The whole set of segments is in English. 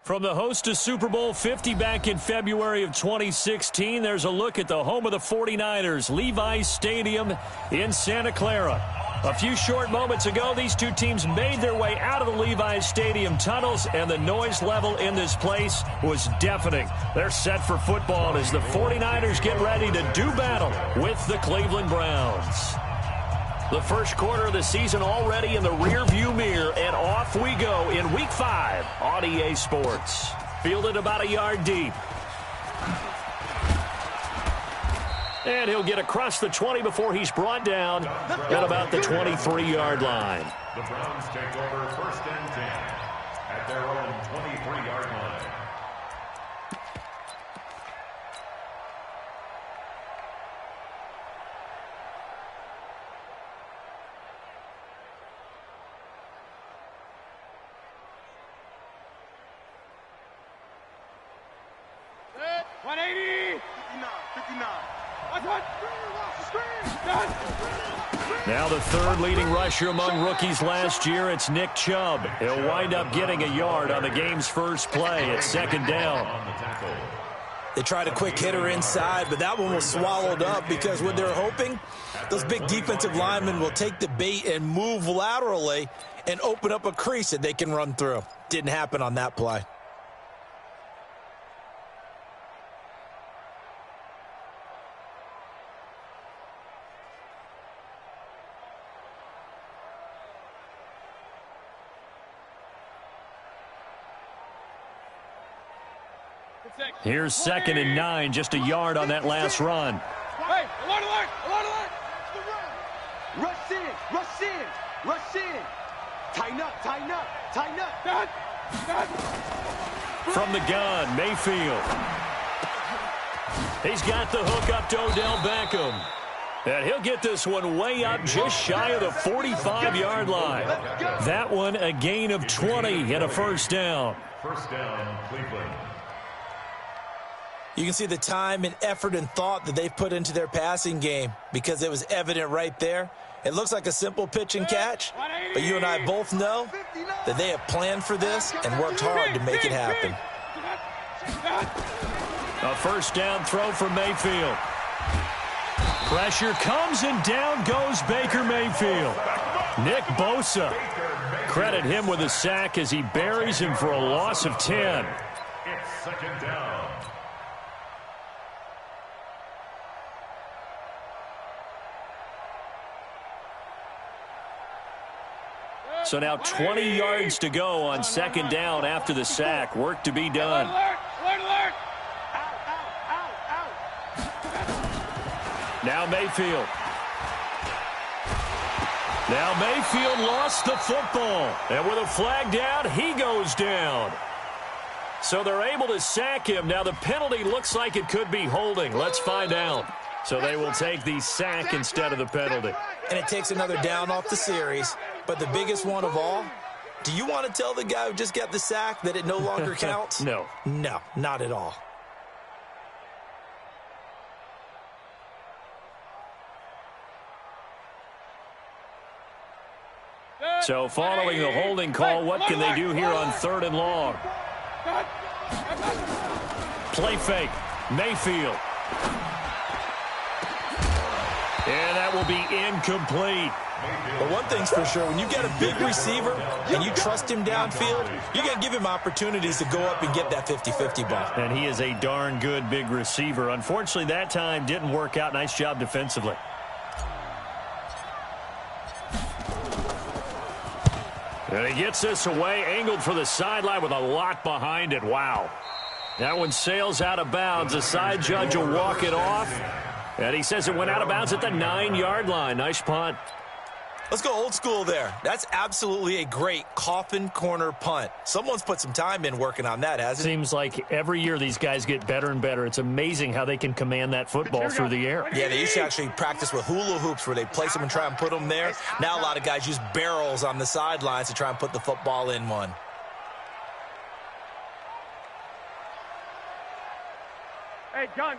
From the host to Super Bowl 50 back in February of 2016, there's a look at the home of the 49ers, Levi's Stadium in Santa Clara. A few short moments ago, these two teams made their way out of the Levi's Stadium tunnels, and the noise level in this place was deafening. They're set for football as the 49ers get ready to do battle with the Cleveland Browns. The first quarter of the season already in the rearview mirror, and off we go in Week 5 on EA Sports. Fielded about a yard deep. And he'll get across the 20 before he's brought down at about the 23-yard line. The Browns take over 1st and 10 at their own 23-yard line. Now the third leading rusher among rookies last year, it's Nick Chubb. He'll wind up getting a yard on the game's first play at 2nd down. They tried a quick hitter inside, but that one was swallowed up because what they're hoping, those big defensive linemen will take the bait and move laterally and open up a crease that they can run through. Didn't happen on that play. Here's 2nd and 9, just a yard on that last run. Hey, alert, alert, alert, alert. Rush in, rush in, rush in. Tighten up, tighten up, tighten up. Done, done. From the gun, Mayfield. He's got the hook up to Odell Beckham. And he'll get this one way up just shy of the 45-yard line. That one a gain of 20 and a 1st down. 1st down, Cleveland. You can see the time and effort and thought that they've put into their passing game because it was evident right there. It looks like a simple pitch and catch, but you and I both know that they have planned for this and worked hard to make it happen. A 1st down throw for Mayfield. Pressure comes and down goes Baker Mayfield. Nick Bosa. Credit him with a sack as he buries him for a loss of 10. It's 2nd down. So now 20 yards to go on 2nd down after the sack. Work to be done. Alert, alert, alert. Now Mayfield. Now Mayfield lost the football. And with a flag down, he goes down. So they're able to sack him. Now the penalty looks like it could be holding. Let's find out. So they will take the sack instead of the penalty. And it takes another down off the series. But the biggest one of all, do you want to tell the guy who just got the sack that it no longer counts? No. No, not at all. So following the holding call, what can they do here on 3rd and long? Play fake. Mayfield. And that will be incomplete. But one thing's for sure, when you get a big receiver and you trust him downfield, you got to give him opportunities to go up and get that 50-50 ball. And he is a darn good big receiver. Unfortunately, that time didn't work out. Nice job defensively. And he gets this away, angled for the sideline with a lot behind it. Wow. That one sails out of bounds. The side judge will walk it off. And he says it went out of bounds at the 9-yard line. Nice punt. Let's go old school there. That's absolutely a great coffin corner punt. Someone's put some time in working on that, hasn't it? Seems like every year these guys get better and better. It's amazing how they can command that football through the air. Yeah, they used to actually practice with hula hoops where they place them and try and put them there. Now a lot of guys use barrels on the sidelines to try and put the football in one. Hey, gun.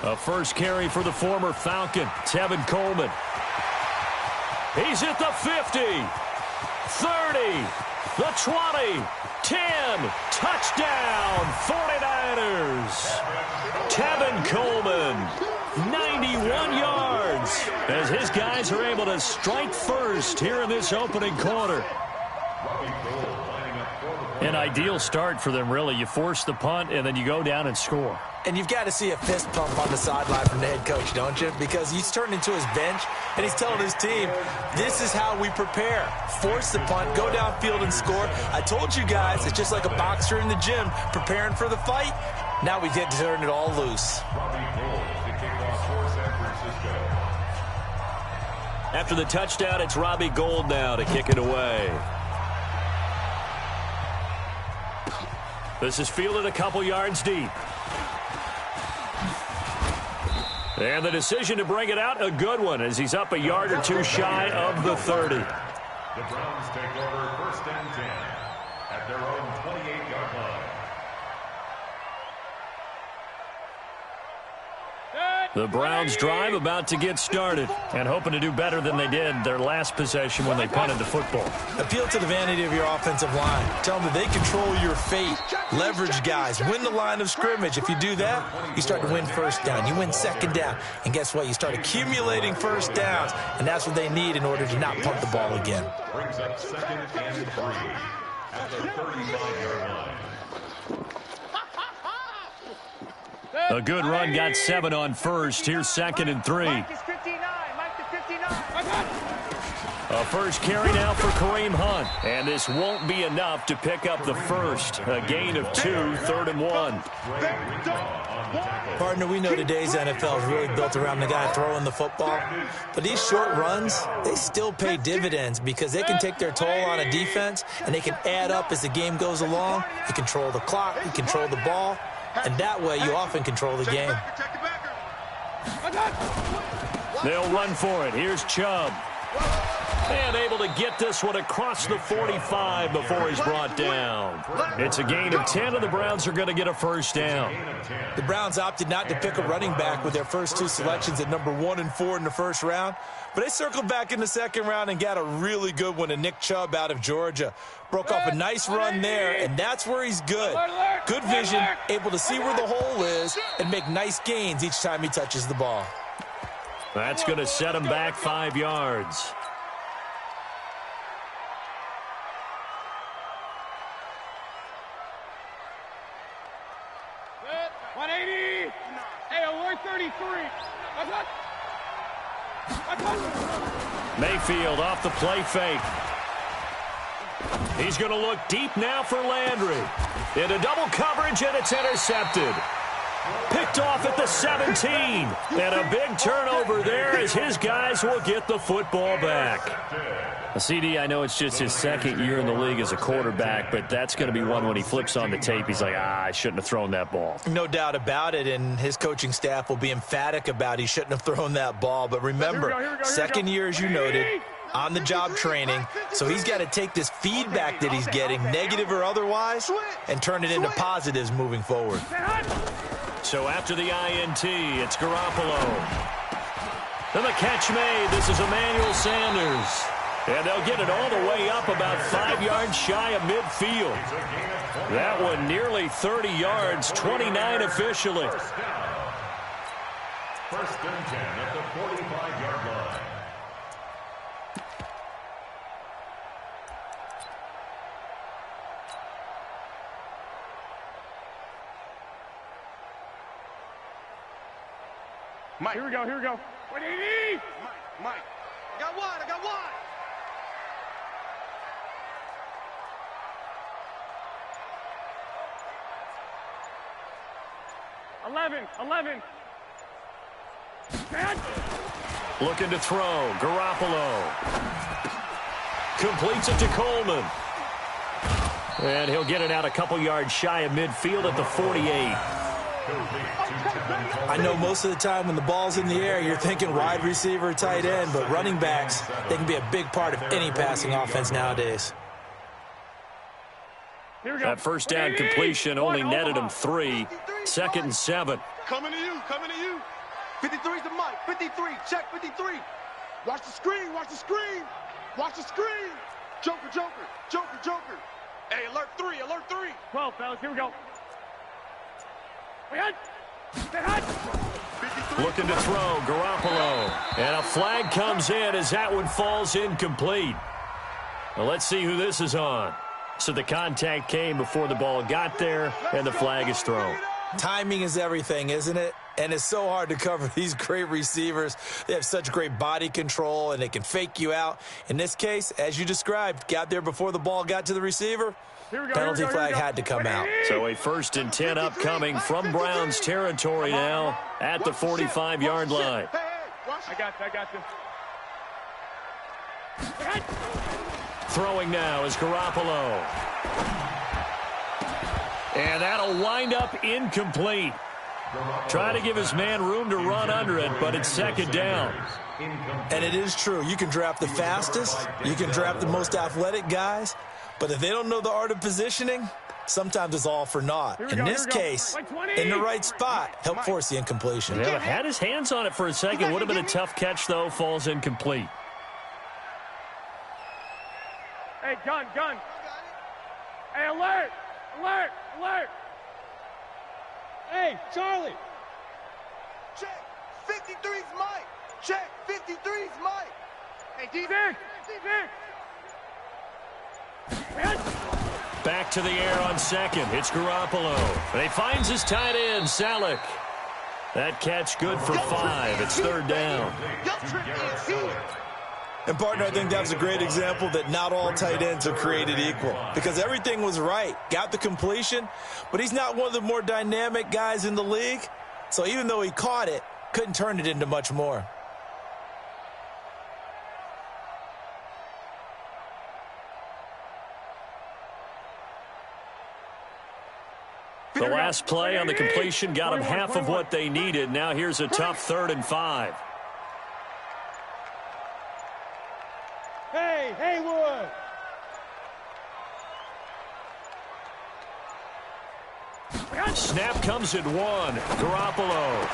A first carry for the former Falcon, Tevin Coleman. He's at the 50, 30, the 20, 10. Touchdown, 49ers. Tevin Coleman, 91 yards, as his guys are able to strike first here in this opening quarter. An ideal start for them, really. You force the punt, and then you go down and score. And you've got to see a fist pump on the sideline from the head coach, don't you? Because he's turned into his bench, and he's telling his team, this is how we prepare. Force the punt, go downfield and score. I told you guys, it's just like a boxer in the gym preparing for the fight. Now we get to turn it all loose. After the touchdown, it's Robbie Gould now to kick it away. This is fielded a couple yards deep. And the decision to bring it out, a good one, as he's up a yard or two shy of the 30. The Browns take over 1st and 10 at their own 28-yard line. The Browns drive about to get started and hoping to do better than they did their last possession when they punted the football. Appeal to the vanity of your offensive line. Tell them that they control your fate. Leverage guys. Win the line of scrimmage. If you do that, you start to win first down. You win second down. And guess what? You start accumulating first downs. And that's what they need in order to not punt the ball again. Brings up 2nd and 3 at the 35-yard line. A good run got 7 on first. Here's 2nd and 3. Mike is 59. Mike is 59. A first carry now for Kareem Hunt. And this won't be enough to pick up the first. A gain of 2, 3rd and 1. Partner, we know today's NFL is really built around the guy throwing the football. But these short runs, they still pay dividends because they can take their toll on a defense and they can add up as the game goes along. You control the clock, you control the ball. And that way, you often control the game. They'll run for it. Here's Chubb. And able to get this one across the 45 before he's brought down. It's a gain of 10, and the Browns are going to get a first down. The Browns opted not to pick a running back with their first 2 selections at number 1 and 4 in the first round. But they circled back in the second round and got a really good one to Nick Chubb out of Georgia. Broke off a nice run there, and that's where he's good. Good vision, able to see where the hole is and make nice gains each time he touches the ball. That's going to set him back 5 yards. Mayfield off the play fake. He's going to look deep now for Landry. Into double coverage, and it's intercepted. Picked off at the 17. And a big turnover there as his guys will get the football back. CD, I know it's just his 2nd year in the league as a quarterback, but that's going to be one when he flips on the tape. He's like, I shouldn't have thrown that ball. No doubt about it, and his coaching staff will be emphatic about he shouldn't have thrown that ball. But remember, 2nd year, as you noted, on-the-job training, so he's got to take this feedback that he's getting, negative or otherwise, and turn it into positives moving forward. So after the INT, it's Garoppolo. And the catch made. This is Emmanuel Sanders. And they'll get it all the way up about 5 yards shy of midfield. That one nearly 30 yards, 29 officially. 1st and 10 at the 45-yard line. Mike, here we go. 180. Mike. I got one. 11. Looking to throw. Garoppolo. Completes it to Coleman. And he'll get it out a couple yards shy of midfield at the 48. I know most of the time when the ball's in the air, you're thinking wide receiver, tight end, but running backs, they can be a big part of any passing offense nowadays. That first down completion only netted him 3. 2nd and 7. Coming to you. 53's the Mike. 53. Check 53. Watch the screen. Watch the screen. Watch the screen. Joker, Joker, Joker, Joker. Hey, alert 3, alert 3. 12, fellas, here we go. Stay hot. Looking to throw, Garoppolo. And a flag comes in as that one falls incomplete. Well, let's see who this is on. So the contact came before the ball got there, and the flag is thrown. Timing is everything, isn't it? And it's so hard to cover these great receivers. They have such great body control, and they can fake you out. In this case, as you described, got there before the ball got to the receiver. Penalty flag had to come out. So a 1st and 10 upcoming from Browns territory now at the 45-yard line. I got you. Throwing now is Garoppolo. And that'll wind up incomplete. Try to give his man room to run under it, but it's 2nd down. And it is true. You can draft the fastest. You can draft the most athletic guys. But if they don't know the art of positioning, sometimes it's all for naught. In this case, in the right spot, help force the incompletion. Yeah, had his hands on it for a second. Would have been a tough catch, though. Falls incomplete. Hey, gun. Hey, alert. Hey, Charlie. Check. 53's Mike. Check. 53's Mike. Hey, defense. Back to the air on 2nd. It's Garoppolo. And he finds his tight end, Salek. That catch good for 5. It's 3rd down. And, partner, I think that was a great example that not all tight ends are created equal because everything was right. Got the completion, but he's not one of the more dynamic guys in the league. So even though he caught it, couldn't turn it into much more. The last play on the completion got them half of what they needed. Now here's a tough 3rd and 5. Hey, Haywood. Snap comes at 1. Garoppolo.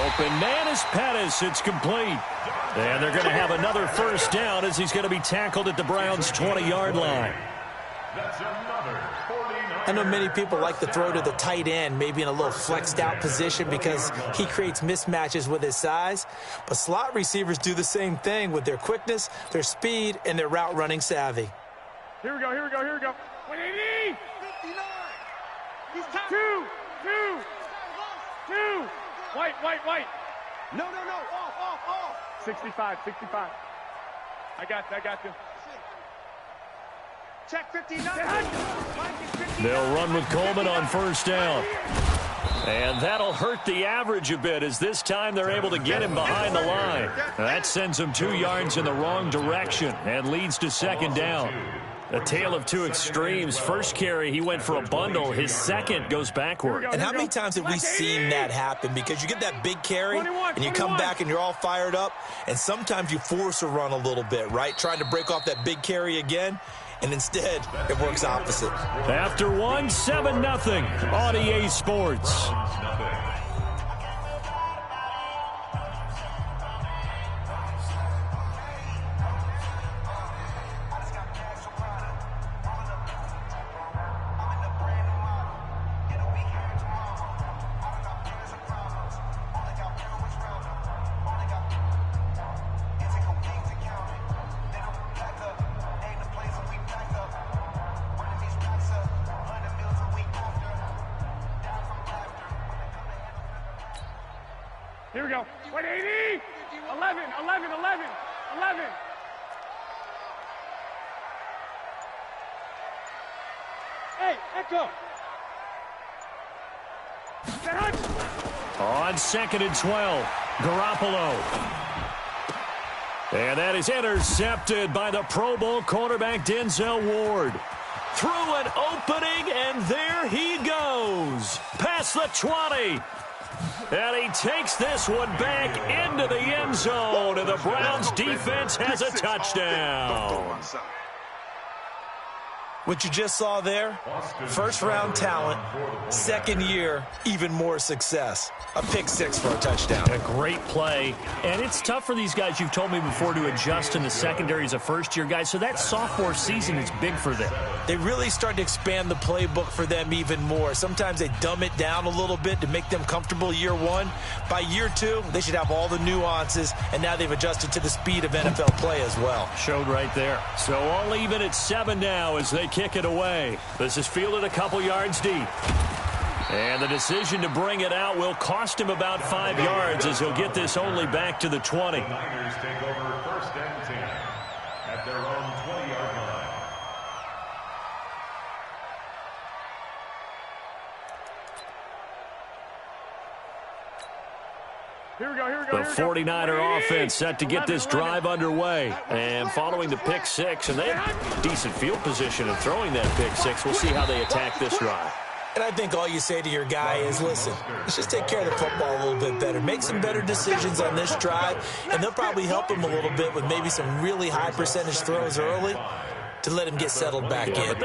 Open man is Pettis. It's complete. And they're going to have another 1st down as he's going to be tackled at the Browns' 20-yard line. That's another 49. I know many people like to throw to the tight end, maybe in a little flexed out position because he creates mismatches with his size. But slot receivers do the same thing with their quickness, their speed, and their route running savvy. Here we go. 180. 59. He's Two. White. No. Off. 65. I got you. Check 59. They'll run with Coleman on 1st down. And that'll hurt the average a bit as this time they're able to get him behind the line. That sends him 2 yards in the wrong direction and leads to 2nd down. A tale of two extremes. First carry, he went for a bundle. His second goes backward. And how many times have we seen that happen? Because you get that big carry, and you come back and you're all fired up, and sometimes you force a run a little bit, right? Trying to break off that big carry again, and instead it works opposite. After 1, 7-0 on EA Sports. Here we go. 180. 11. Hey, Echo. On 2nd and 12, Garoppolo. And that is intercepted by the Pro Bowl cornerback Denzel Ward. Through an opening, and there he goes. Past the 20. And he takes this one back into the end zone, and the Browns defense has a touchdown. What you just saw there, first-round talent, second year, even more success. A pick six for a touchdown. A great play. And it's tough for these guys, you've told me before, to adjust in the secondary as a first-year guy. So that sophomore season is big for them. They really start to expand the playbook for them even more. Sometimes they dumb it down a little bit to make them comfortable year one. By year two, they should have all the nuances, and now they've adjusted to the speed of NFL play as well. Showed right there. So all even at 7 now as they kick it away. This is fielded a couple yards deep. And the decision to bring it out will cost him about 5 yards as he'll get this only back to the 20. The Niners take over first and 10 at their own 20-yard line. Here we go, here we go. The 49er offense set to get this drive underway. And following the pick six, and they have decent field position of throwing that pick six. We'll see how they attack this drive. And I think all you say to your guy is, listen, let's just take care of the football a little bit better. Make some better decisions on this drive, and they'll probably help him a little bit with maybe some really high percentage throws early to let him get settled back in. But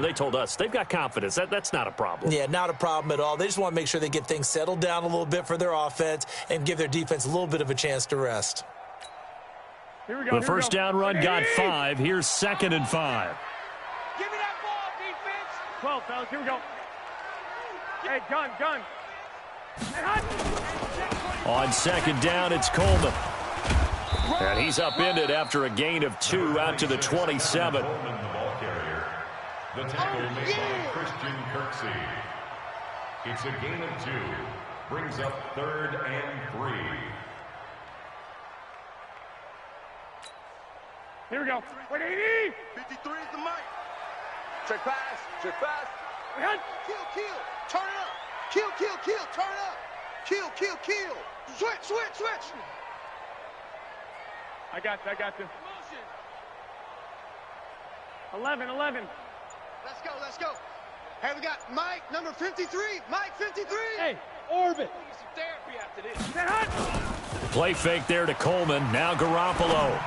they told us they've got confidence. That's not a problem. Yeah, not a problem at all. They just want to make sure they get things settled down a little bit for their offense and give their defense a little bit of a chance to rest. Here we go. The first down run got 5. Here's 2nd and 5. Give me that ball, defense. 12, fellas. Here we go. Hey, gun. On 2nd down, it's Coleman. And he's upended after a gain of 2 out to the 27. Coleman, the ball carrier. The tackle made by Christian Kirksey. It's a gain of 2. Brings up 3rd and 3. Here we go. 180. 53 is the mic. Check pass. Kill. Turn it up. Kill. Turn it up. Kill. Switch. I got you. 11. Let's go. Hey, we got Mike, number 53. Mike, 53. Hey, orbit. Need some therapy after this. Play fake there to Coleman. Now Garoppolo.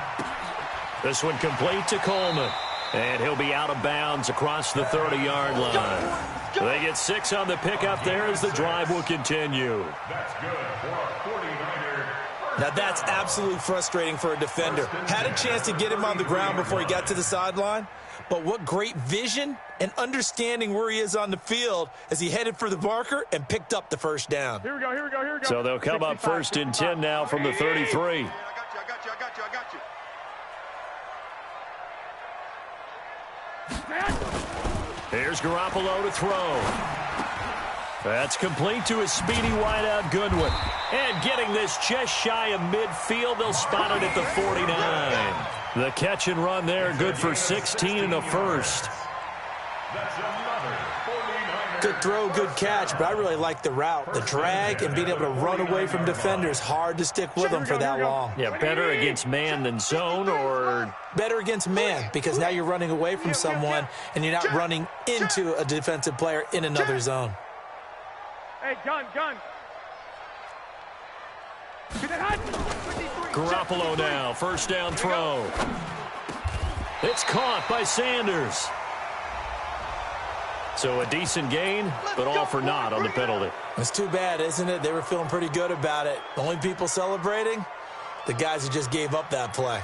This one complete to Coleman. And he'll be out of bounds across the 30-yard line. They get 6 on the pickup there as the drive will continue. That's good for a 49er. Now that's absolutely frustrating for a defender. Had a chance to get him on the ground before he got to the sideline, but what great vision and understanding where he is on the field as he headed for the marker and picked up the first down. Here we go. So they'll come up 1st and 10 now from the 33. I got you. Here's Garoppolo to throw. That's complete to his speedy wideout Goodwin. And getting this just shy of midfield, they'll spot it at the 49. The catch and run there, good for 16 and a first. That's another 49er. Good throw, good catch, but I really like the route. The drag and being able to run away from defenders, hard to stick with them for that long. Yeah, better against man than zone, or Better against man, because now you're running away from someone and you're not running into a defensive player in another zone. Hey, gun. Garoppolo now, first down throw. It's caught by Sanders. So a decent gain, but all for naught on the penalty. It's too bad, isn't it? They were feeling pretty good about it. The only people celebrating, the guys who just gave up that play.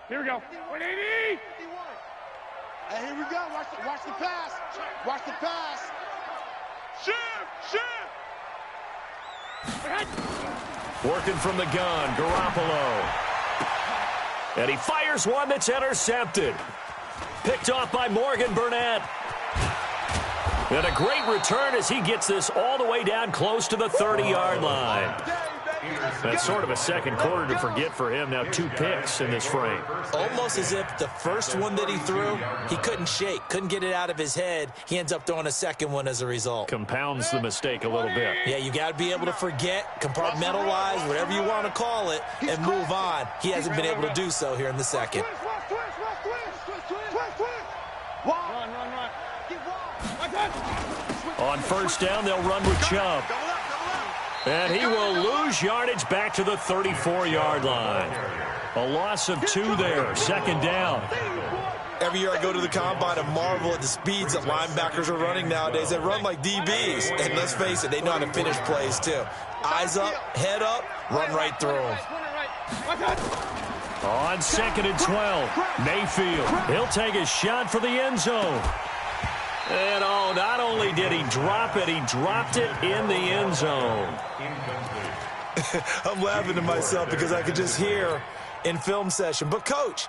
Here we go. 180. Hey, here we go. Watch the pass. Watch the pass. Shift. Working from the gun, Garoppolo. And he fires one that's intercepted. Picked off by Morgan Burnett. And a great return as he gets this all the way down close to the 30-yard line. That's sort of a second quarter to forget for him. Now 2 picks in this frame. Almost as if the first one that he threw, he couldn't shake, couldn't get it out of his head. He ends up throwing a second one as a result. Compounds the mistake a little bit. Yeah, you got to be able to forget, compartmentalize, whatever you want to call it, and move on. He hasn't been able to do so here in the second. Run. On first down, they'll run with Chubb. And he will lose lose yardage back to the 34-yard line. A loss of 2 there, second down. Every year I go to the combine and marvel at the speeds that linebackers are running nowadays. They run like DBs. And let's face it, they know how to finish plays too. Eyes up, head up, run right through them. On 2nd and 12, Mayfield. He'll take a shot for the end zone. And not only did he drop it, he dropped it in the end zone. I'm laughing to myself because I could just hear in film session. But, Coach,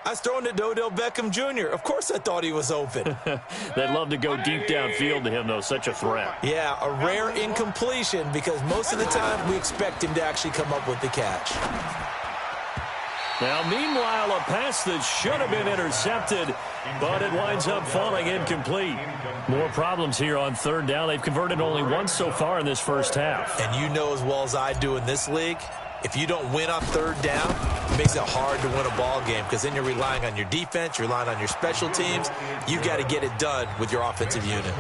I was throwing it to Odell Beckham Jr. Of course I thought he was open. They'd love to go deep downfield to him, though. Such a threat. Yeah, a rare incompletion because most of the time we expect him to actually come up with the catch. Now, meanwhile, a pass that should have been intercepted, but it winds up falling incomplete. More problems here on 3rd down. They've converted only once so far in this first half. And you know as well as I do in this league, if you don't win on 3rd down, it makes it hard to win a ball game because then you're relying on your defense, you're relying on your special teams. You got to get it done with your offensive unit.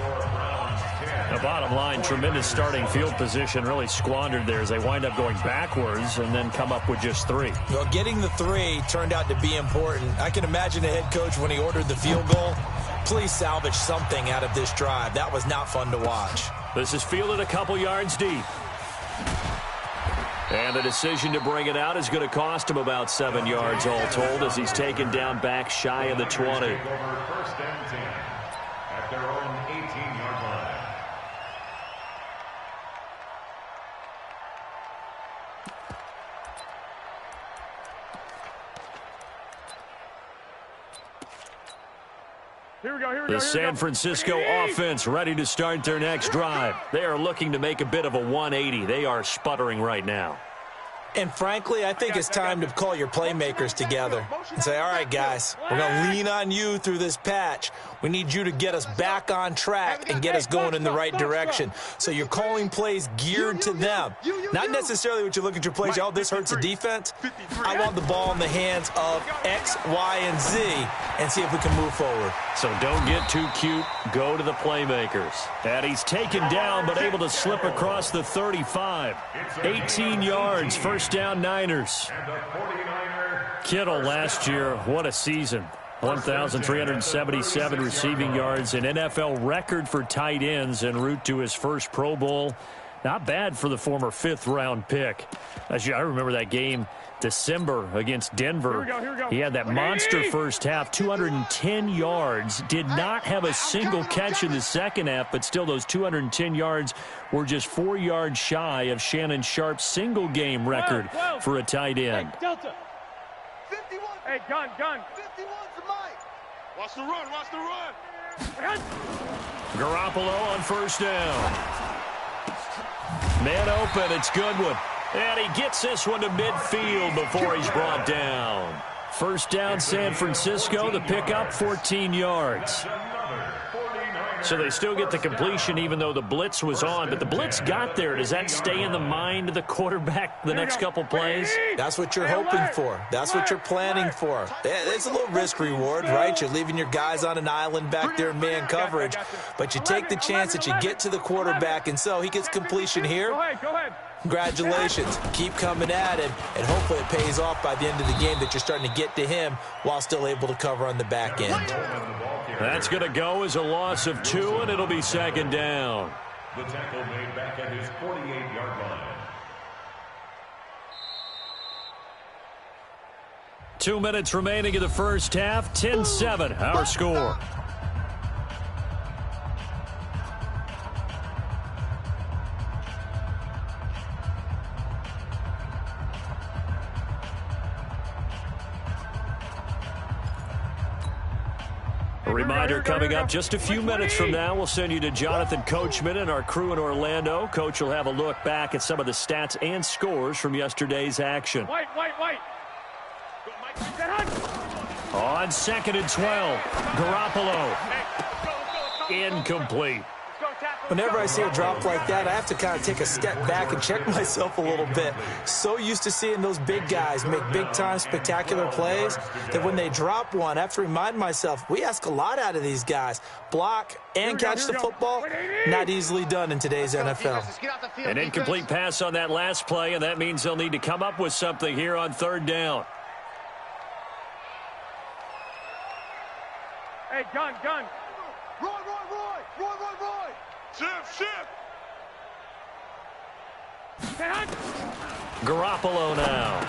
The bottom line, tremendous starting field position, really squandered there as they wind up going backwards and then come up with just 3. Well, getting the 3 turned out to be important. I can imagine the head coach when he ordered the field goal. Please salvage something out of this drive. That was not fun to watch. This is fielded a couple yards deep. And the decision to bring it out is going to cost him about 7 yards all told as he's taken down back shy of the 20. 1st and 10 at their own 18-yard line. The San Francisco offense ready to start their next drive. They are looking to make a bit of a 180. They are sputtering right now. And frankly, I think it's time to call your playmakers together and say, all right, guys, we're going to lean on you through this patch. We need you to get us back on track and get us going in the right direction. So you're calling plays geared to them. Not necessarily what you look at your plays, oh, this hurts the defense. I want the ball in the hands of X, Y, and Z and see if we can move forward. So don't get too cute. Go to the playmakers. And he's taken down but able to slip across the 35. 18 yards, first down Niners. Kittle last year, what a season. 1,377 receiving yards, an NFL record for tight ends en route to his first Pro Bowl. Not bad for the former 5th-round pick. I remember that game, December against Denver. Here we go. He had that monster first half, 210 yards. Did not have a single catch in the second half, but still those 210 yards were just 4 yards shy of Shannon Sharp's single-game record for a tight end. Hey, Delta. 51. Hey, gun. 51's the mic. Watch the run. Garoppolo on first down. Man open, it's Goodwin. And he gets this one to midfield before he's brought down. First down, San Francisco. The pickup, 14 yards. So they still get the completion even though the blitz was on. But the blitz got there. Does that stay in the mind of the quarterback the next couple plays? That's what you're hoping for. That's what you're planning for. It's a little risk reward, right? You're leaving your guys on an island back there in man coverage. But you take the chance that you get to the quarterback, and so he gets completion here. Go ahead. Congratulations. Keep coming at him, and hopefully it pays off by the end of the game that you're starting to get to him while still able to cover on the back end. That's going to go as a loss of 2, and it'll be second down. The tackle made back at his 48-yard line. 2 minutes remaining in the first half. 10-7, our score. A reminder coming up just a few minutes from now, we'll send you to Jonathan Coachman and our crew in Orlando. Coach will have a look back at some of the stats and scores from yesterday's action. White. On 2nd and 12, Garoppolo. Incomplete. Go tackle. Whenever I see a drop like that, I have to kind of take a step back and check myself a little bit. So used to seeing those big guys make big-time spectacular plays that when they drop one, I have to remind myself, we ask a lot out of these guys. Block and catch the football, not easily done in today's NFL. An incomplete pass on that last play, and that means they'll need to come up with something here on third down. Hey, gun. Roy. Shift. Garoppolo now.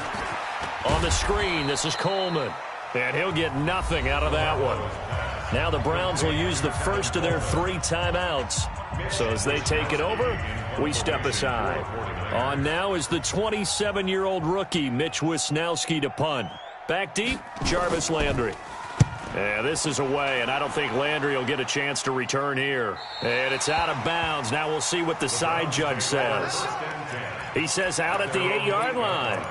On the screen, this is Coleman. And he'll get nothing out of that one. Now the Browns will use the first of their 3 timeouts. So as they take it over, we step aside. On now is the 27-year-old rookie, Mitch Wisnowski, to punt. Back deep, Jarvis Landry. Yeah, this is away, and I don't think Landry will get a chance to return here. And it's out of bounds. Now we'll see what the side judge says. He says out at the 8-yard line.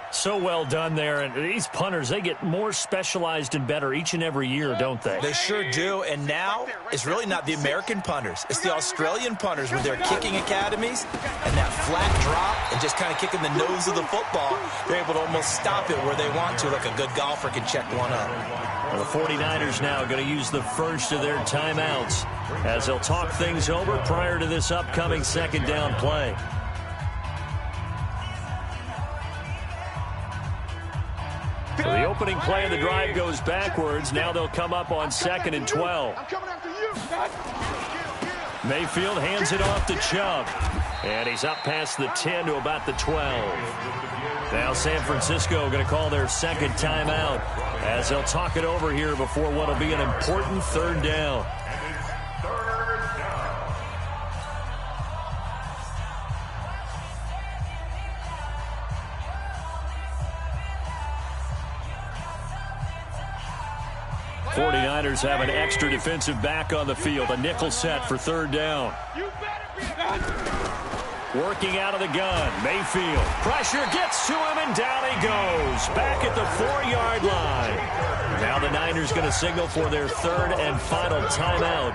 So well done there. And these punters, they get more specialized and better each and every year, don't they? They sure do. And now it's really not the American punters. It's the Australian punters with their kicking academies and that flat drop and just kind of kicking the nose of the football. They're able to almost stop it where they want to, like a good golfer can check one up. Well, the 49ers now going to use the first of their timeouts as they'll talk things over prior to this upcoming second down play. So the opening play of the drive goes backwards. Now they'll come up on 2nd and 12. Mayfield hands it off to Chubb. And he's up past the 10 to about the 12. Now San Francisco going to call their second timeout as they'll talk it over here before what will be an important third down. 49ers have an extra defensive back on the field. A nickel set for third down. Working out of the gun. Mayfield. Pressure gets to him, and down he goes. Back at the 4-yard line. Now the Niners going to signal for their third and final timeout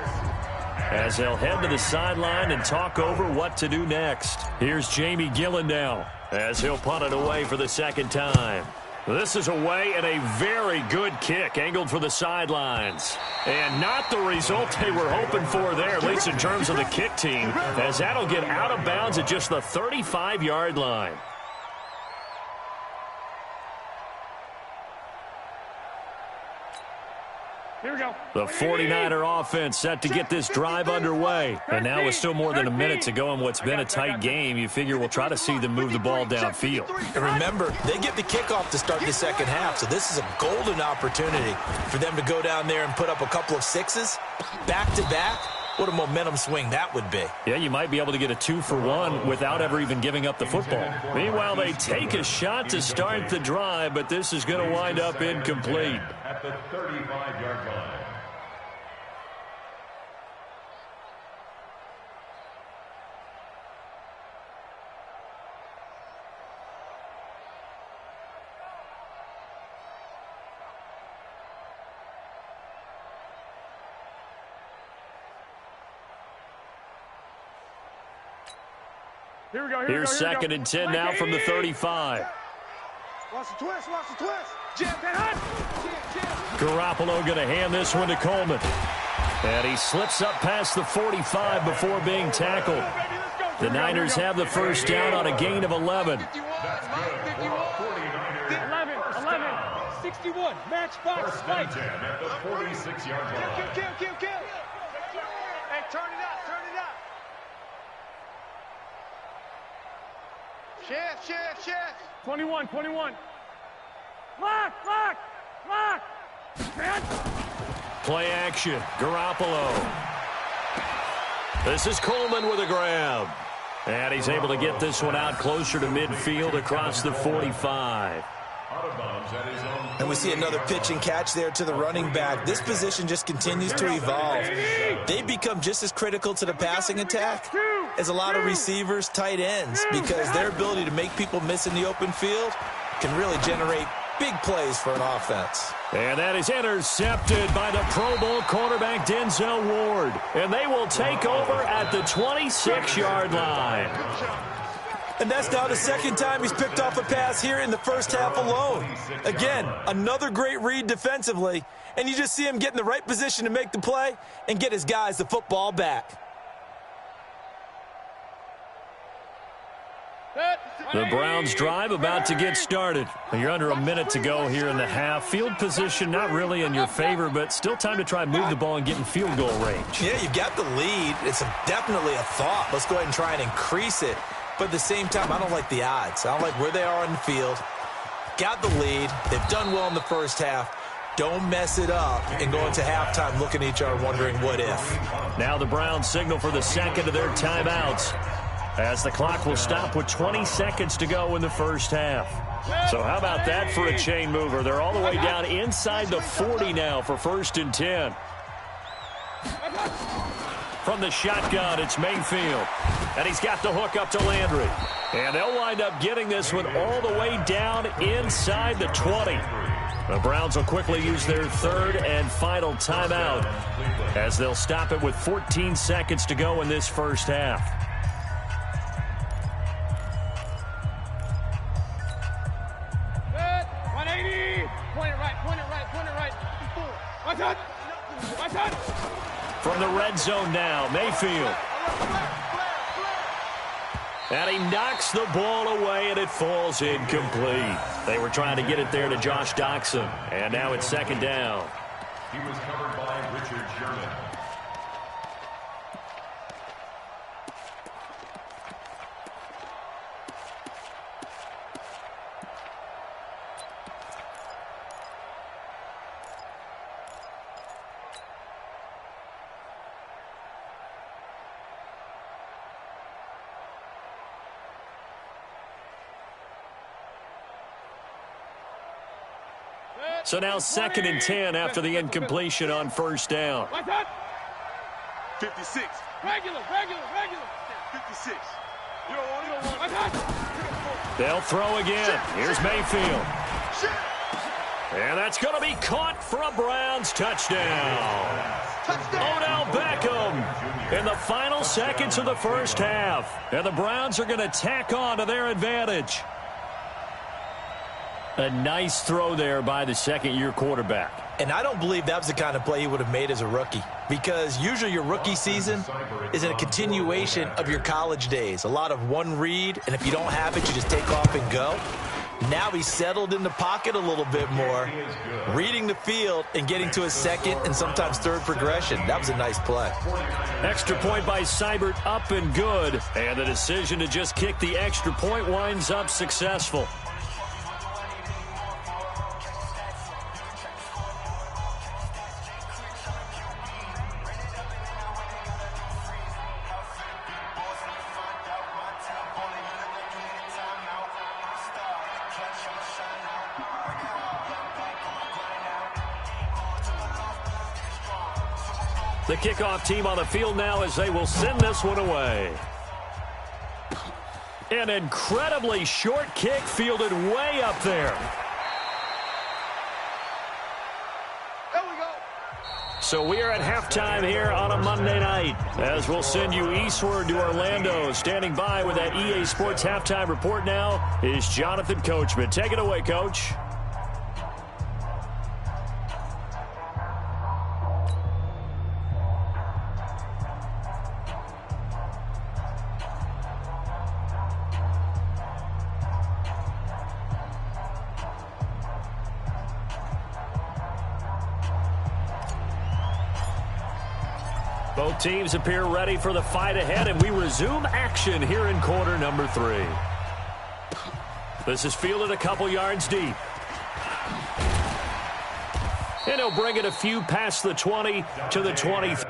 as they'll head to the sideline and talk over what to do next. Here's Jamie Gillen now as he'll punt it away for the second time. This is away and a very good kick angled for the sidelines. And not the result they were hoping for there, at least in terms of the kick team, as that'll get out of bounds at just the 35-yard line. Here we go. The 49er offense set to get this drive underway. And now with still more than a minute to go in what's been a tight game, you figure we'll try to see them move the ball downfield. And remember, they get the kickoff to start the second half, so this is a golden opportunity for them to go down there and put up a couple of sixes back-to-back. What a momentum swing that would be. Yeah, you might be able to get a 2-for-1 without ever even giving up the football. Meanwhile, they take a shot to start the drive, but this is going to wind up incomplete. At the 35-yard line. Here's second and 10 now from the 35. Watch the twist. Garoppolo going to hand this one to Coleman. And he slips up past the 45 before being tackled. The Niners have the first down on a gain of 11. 11, 61, matchbox fight. At the 46-yard line. Kill. Hey, turn it up. Shift. 21. Lock. Play action. Garoppolo. This is Coleman with a grab. And he's able to get this one out closer to midfield across the 45. And we see another pitch and catch there to the running back. This position just continues to evolve. They become just as critical to the passing attack as a lot of receivers, tight ends, because their ability to make people miss in the open field can really generate Big plays for an offense. And that is intercepted by the Pro Bowl quarterback Denzel Ward. And they will take over at the 26-yard line. And that's now the second time he's picked off a pass here in the first half alone. Again, another great read defensively. And you just see him get in the right position to make the play and get his guys the football back. The Browns drive about to get started. You're under a minute to go here in the half. Field position not really in your favor, but still time to try and move the ball and get in field goal range. Yeah, you've got the lead. It's definitely a thought. Let's go ahead and try and increase it. But at the same time, I don't like the odds. I don't like where they are on the field. Got the lead. They've done well in the first half. Don't mess it up and go into halftime looking at each other wondering what if. Now the Browns signal for the second of their timeouts, as the clock will stop with 20 seconds to go in the first half. So how about that for a chain mover? They're all the way down inside the 40 now for 1st and 10. From the shotgun, it's Mayfield. And he's got the hook up to Landry. And they'll wind up getting this one all the way down inside the 20. The Browns will quickly use their third and final timeout, as they'll stop it with 14 seconds to go in this first half. From the red zone now, Mayfield. And he knocks the ball away, and it falls incomplete. They were trying to get it there to Josh Doxson, and now it's second down. He was covered by Richard Sherman. So now 2nd and 10 after the incompletion on first down. 56. Regular. 56. You don't want it. They'll throw again. Here's Mayfield. And that's going to be caught for a Browns touchdown. Odell Beckham in the final seconds of the first half. And the Browns are going to tack on to their advantage. A nice throw there by the second-year quarterback. And I don't believe that was the kind of play he would have made as a rookie, because usually your rookie season is a continuation of your college days. A lot of one read, and if you don't have it, you just take off and go. Now he's settled in the pocket a little bit more, reading the field and getting to his second and sometimes third progression. That was a nice play. Extra point by Seibert, up and good. And the decision to just kick the extra point winds up successful. The kickoff team on the field now as they will send this one away. An incredibly short kick fielded way up there. There we go. So we are at halftime here on a Monday night, as we'll send you eastward to Orlando. Standing by with that EA Sports halftime report now is Jonathan Coachman. Take it away, Coach. Both teams appear ready for the fight ahead, and we resume action here in quarter number 3. This is fielded a couple yards deep. And he'll bring it a few past the 20 to the 23.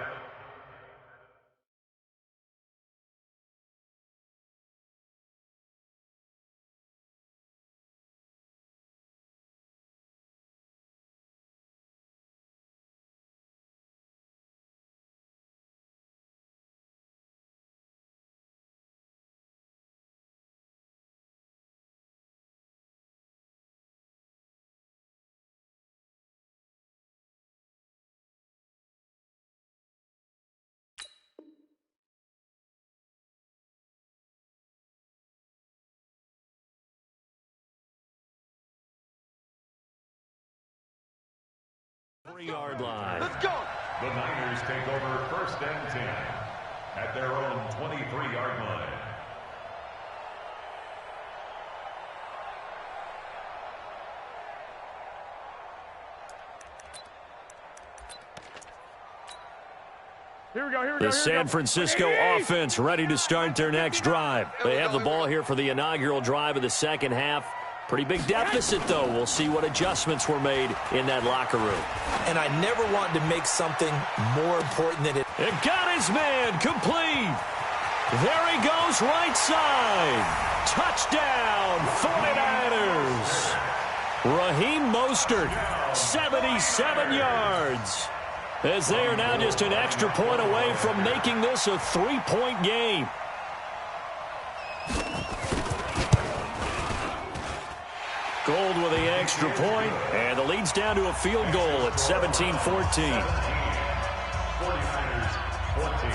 3-yard line. Let's go. The Niners take over 1st and 10 at their own 23-yard line. Here we go. The San Francisco offense ready to start their next drive. They have the ball here for the inaugural drive of the second half. Pretty big deficit, though. We'll see what adjustments were made in that locker room. And I never wanted to make something more important than it. It got his man complete. There he goes, right side. Touchdown, 49ers. Raheem Mostert, 77 yards. As they are now just an extra point away from making this a 3-point game. Gold with the extra point, and the lead's down to a field goal at 17-14. 49ers 14.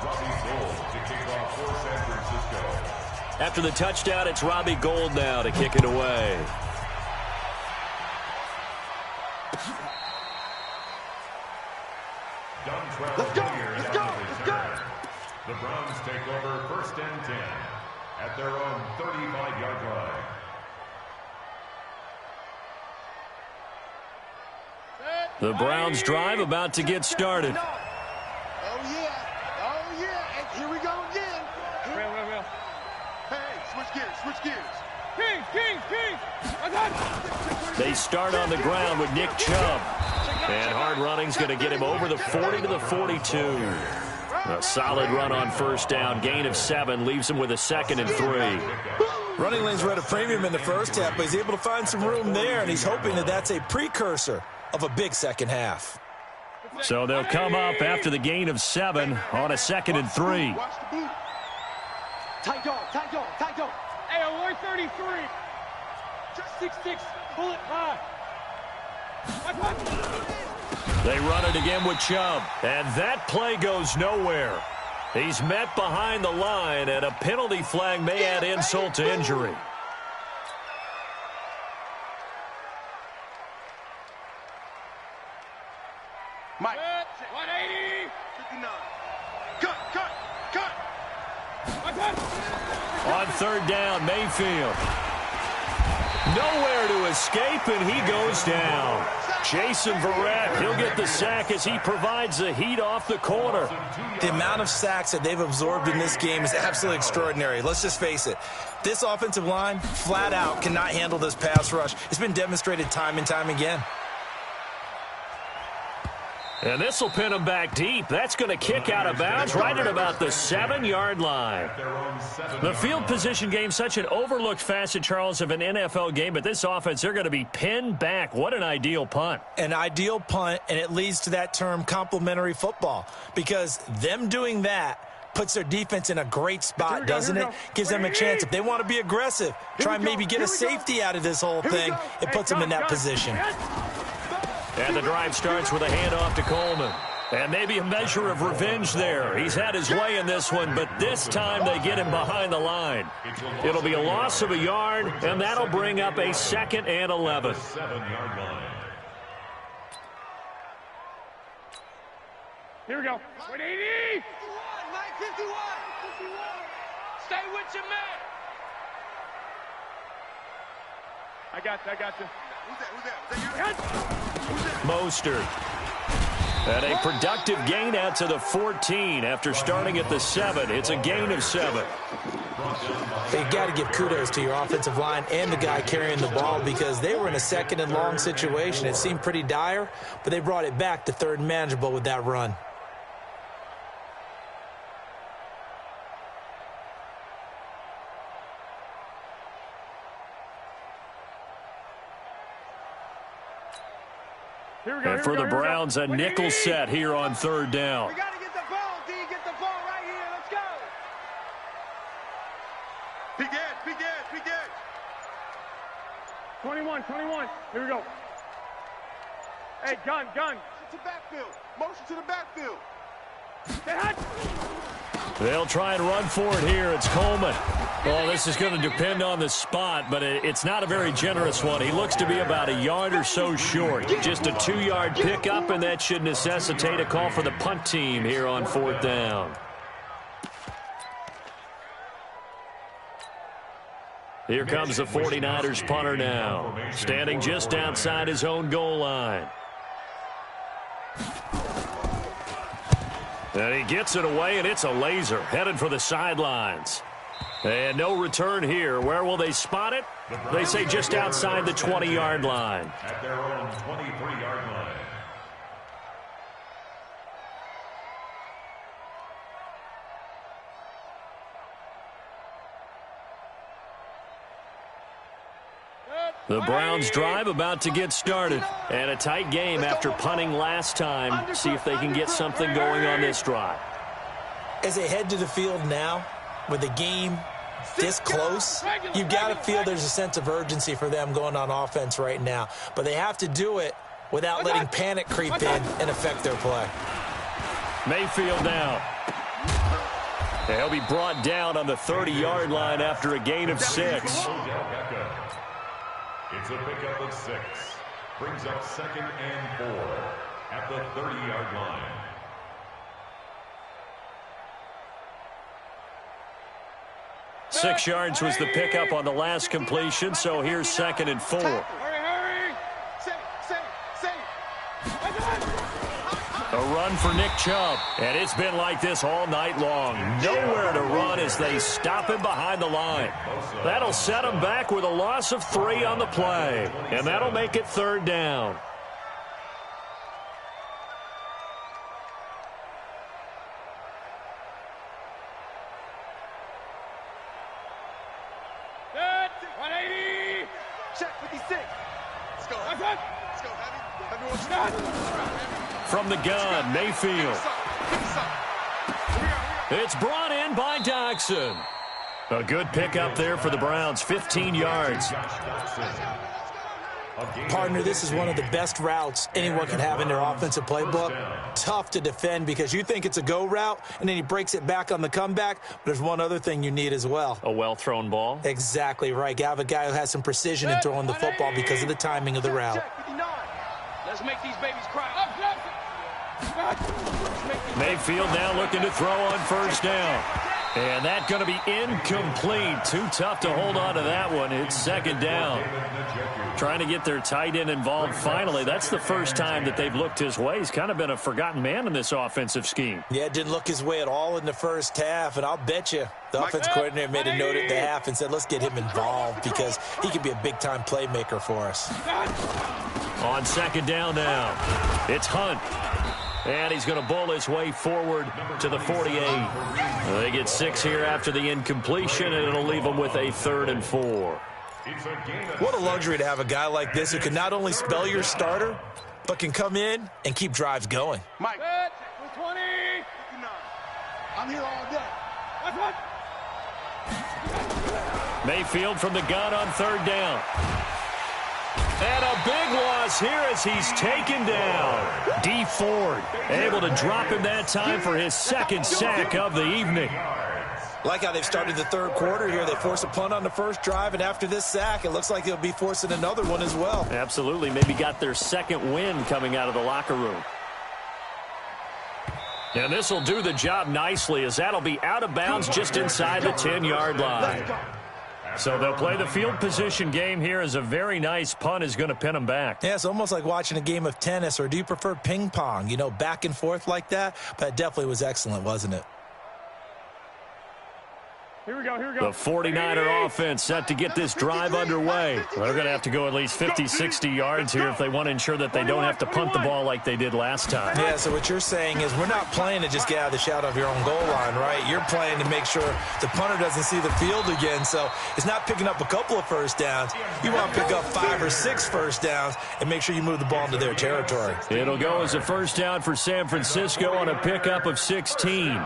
Robbie Gould to kick off for San Francisco. After the touchdown, it's Robbie Gould now to kick it away. Let's go. The Browns take over 1st and 10 at their own 35-yard line. The Browns drive about to get started. Oh, yeah. And here we go again. Real. Hey, switch gears. Kings. They start on the ground with Nick Chubb. And hard running's going to get him over the 40 to the 42. A solid run on first down. Gain of 7 leaves him with a 2nd and 3. Running lanes were at a premium in the first half, but he's able to find some room there, and he's hoping that that's a precursor of a big second half. So they'll come up after the gain of 7 on a 2nd and 3. Watch the boot. Tight dog. Hey, alert 33. Just 6'6". Pull it high. They run it again with Chubb, and that play goes nowhere. He's met behind the line, and a penalty flag may add insult to injury. Mike. 180. 59. Cut. On third down, Mayfield. Nowhere to escape, and he goes down. Jason Verrett, he'll get the sack as he provides the heat off the corner. The amount of sacks that they've absorbed in this game is absolutely extraordinary. Let's just face it. This offensive line, flat out, cannot handle this pass rush. It's been demonstrated time and time again. And this will pin him back deep. That's going to kick out of bounds right at about the 7-yard line. The field position game, such an overlooked facet, Charles, of an NFL game. But this offense, they're going to be pinned back. What an ideal punt. An ideal punt, and it leads to that term complementary football. Because them doing that puts their defense in a great spot, doesn't it? Gives them a chance. If they want to be aggressive, try and maybe get a safety out of this whole thing, it puts them in that position. And the drive starts with a handoff to Coleman. And maybe a measure of revenge there. He's had his way in this one, but this time they get him behind the line. It'll be a loss of a yard, and that'll bring up a 2nd and 11. 7-yard line. Here we go. 180. 51. Stay with your man. I got you. Who's that? Mostert. And a productive gain out to the 14 after starting at the 7. It's a gain of 7. You got to give kudos to your offensive line and the guy carrying the ball because they were in a 2nd and long situation. It seemed pretty dire, but they brought it back to 3rd and manageable with that run. And for the Browns, a nickel set here on 3rd down. We got to get the ball, D. Get the ball right here. Let's go. Big edge. 21. Here we go. Hey, gun. To backfield. Motion to the backfield. Hey, hut. They'll try and run for it here. It's Coleman. Well, this is going to depend on the spot, but it's not a very generous one. He looks to be about a yard or so short. Just a 2-yard pickup, and that should necessitate a call for the punt team here on 4th down. Here comes the 49ers punter now, standing just outside his own goal line. And he gets it away, and it's a laser headed for the sidelines. And no return here. Where will they spot it? They say just outside the 20-yard line. At their own 23-yard line. The Browns drive about to get started. And a tight game after punting last time. See if they can get something going on this drive. As they head to the field now, with the game this close, you've got to feel there's a sense of urgency for them going on offense right now. But they have to do it without letting panic creep in and affect their play. Mayfield down. He'll be brought down on the 30-yard line after a gain of 6. It's a pickup of 6. Brings up 2nd and 4 at the 30-yard line. Six yards was the pickup on the last completion, so here's 2nd and 4. A run for Nick Chubb, and it's been like this all night long. Nowhere to run as they stop him behind the line. That'll set him back with a loss of 3 on the play, and that'll make it 3rd down. From the gun, Mayfield. It's brought in by Doxson. A good pickup there for the Browns, 15 yards. Partner, this is one of the best routes anyone can have in their offensive playbook. Tough to defend because you think it's a go route, and then he breaks it back on the comeback. But there's one other thing you need as well. A well-thrown ball. Exactly right. You have a guy who has some precision in throwing the football because of the timing of the route. Let's make these babies cry. Mayfield now looking to throw on 1st down. And that's going to be incomplete. Too tough to hold on to that one. It's 2nd down. Trying to get their tight end involved finally. That's the first time that they've looked his way. He's kind of been a forgotten man in this offensive scheme. Yeah, it didn't look his way at all in the first half. And I'll bet you the offensive coordinator made a note at the half and said, let's get him involved because he could be a big-time playmaker for us. On 2nd down now, it's Hunt. And he's going to bowl his way forward to the 48. They get 6 here after the incompletion, and it'll leave them with a 3rd and 4. What a luxury to have a guy like this who can not only spell your starter, but can come in and keep drives going. Mike. 20. I'm here all day. Mayfield from the gun on 3rd down. And a big loss here as he's taken down. D. Ford able to drop him that time for his 2nd sack of the evening. Like how they've started the 3rd quarter here. They force a punt on the first drive, and after this sack, it looks like they'll be forcing another one as well. Absolutely. Maybe got their 2nd win coming out of the locker room. And this will do the job nicely as that'll be out of bounds just inside the 10-yard line. So they'll play the field position game here as a very nice punt is going to pin them back. Yeah, it's almost like watching a game of tennis, or do you prefer ping pong? You know, back and forth like that? But it definitely was excellent, wasn't it? Here we go, here we go. The 49er offense set to get this drive underway. They're going to have to go at least 50, 60 yards here if they want to ensure that they don't have to punt the ball like they did last time. Yeah, so what you're saying is we're not playing to just get out of the shadow of your own goal line, right? You're playing to make sure the punter doesn't see the field again. So it's not picking up a couple of first downs. You want to pick up 5 or 6 first downs and make sure you move the ball into their territory. It'll go as a first down for San Francisco on a pickup of 16.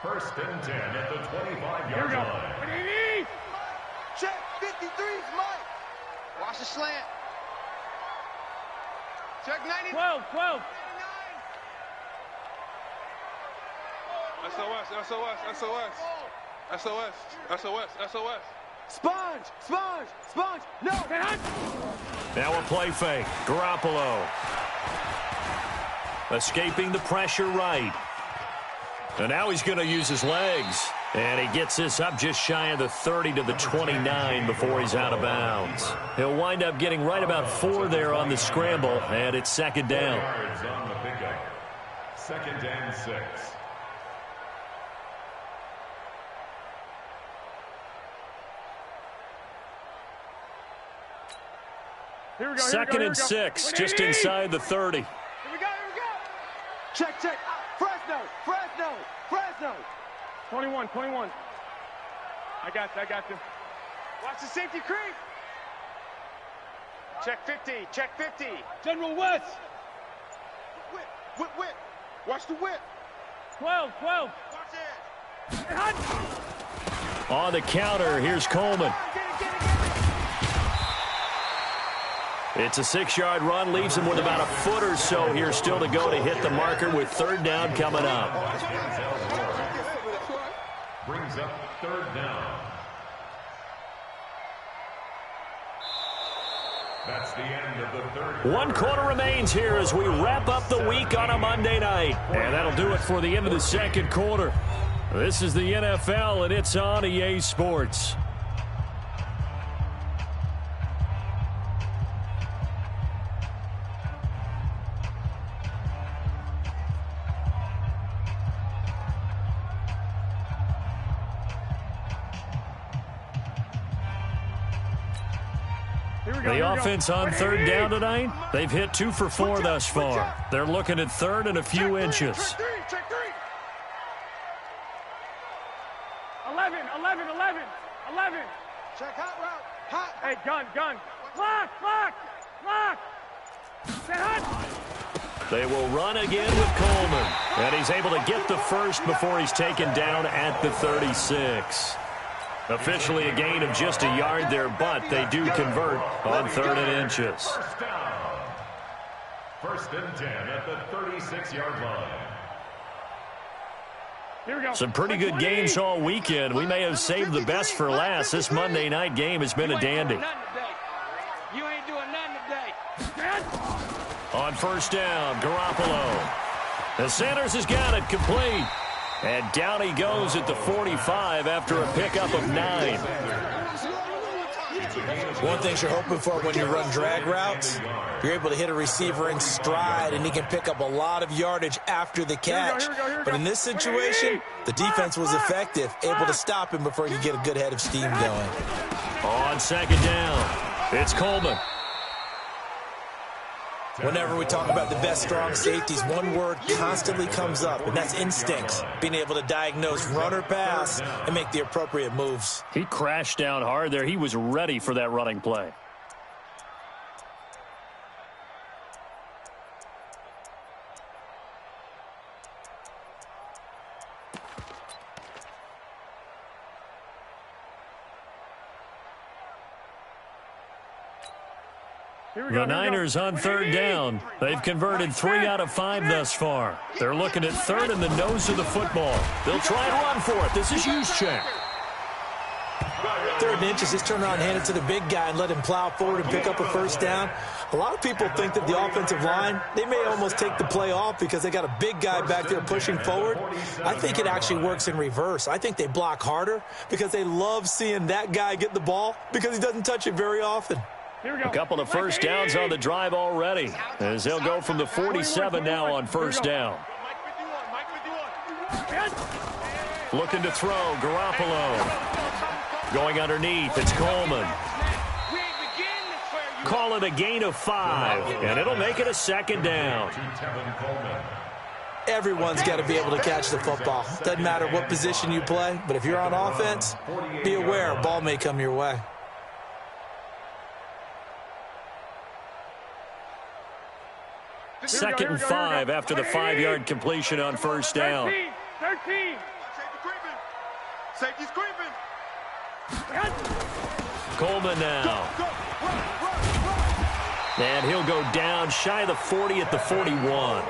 1st and 10 at the 25-yard line. Check 53's Mike. Watch the slant. Check 90. 12. SOS, SOS, SOS. SOS, SOS, SOS. Sponge, sponge, sponge. No. Now a play fake. Garoppolo. Escaping the pressure right. And now he's going to use his legs. And he gets this up just shy of the 30 to the 29 before he's out of bounds. He'll wind up getting right about 4 there on the scramble, and it's second down. Yards on the pickup. 2nd and 6. Here we go. Second and 6, just inside the 30. Here we go. Check. Fresno. 21. I got you. Watch the safety creep. Check 50. General West. Whip. Watch the whip. 12. Watch it. On the counter, here's Coleman. It's a 6-yard run, leaves him with about a foot or so here still to go to hit the marker with 3rd down coming up. Brings up 3rd down. That's the end of the 3rd. 1 quarter remains here as we wrap up the week on a Monday night. And that'll do it for the end of the 2nd quarter. This is the NFL, and it's on EA Sports. The offense on 3rd down tonight, they've hit 2 for 4 thus far. They're looking at 3rd and a few inches. Check 3. 11. Check hot route. Hot. Hey, gun. Lock. Say hot. They will run again with Coleman. And he's able to get the first before he's taken down at the 36. Officially a gain of just a yard there, but they do convert on 3rd and inches. First down. 1st and 10 at the 36-yard line. Here we go. Some pretty good games all weekend. We may have saved the best for last. This Monday night game has been a dandy. You ain't doing nothing today. On 1st down, Garoppolo. The Sanders has got it complete. And down he goes at the 45 after a pickup of 9. One thing you're hoping for when you run drag routes, you're able to hit a receiver in stride, and he can pick up a lot of yardage after the catch. But in this situation, the defense was effective, able to stop him before he could get a good head of steam going. On 2nd down, it's Coleman. Whenever we talk about the best strong safeties, one word constantly comes up, and that's instincts. Being able to diagnose run or pass and make the appropriate moves. He crashed down hard there. He was ready for that running play. The Niners on 3rd down. They've converted 3 out of 5 thus far. They're looking at 3rd and the nose of the football. They'll try and run for it. This is Juszczyk. 3rd and inches, just turn around and hand it to the big guy and let him plow forward and pick up a 1st down. A lot of people think that the offensive line, they may almost take the play off because they got a big guy back there pushing forward. I think it actually works in reverse. I think they block harder because they love seeing that guy get the ball because he doesn't touch it very often. A couple of 1st downs on the drive already, as they'll go from the 47 now on 1st down. Looking to throw, Garoppolo. Going underneath, it's Coleman. Call it a gain of 5, and it'll make it a 2nd down. Everyone's got to be able to catch the football. Doesn't matter what position you play, but if you're on offense, be aware a ball may come your way. 2nd and 5 after the 5-yard completion on 1st down. 13. Safety's creeping. Coleman now. And he'll go down shy of the 40 at the 41.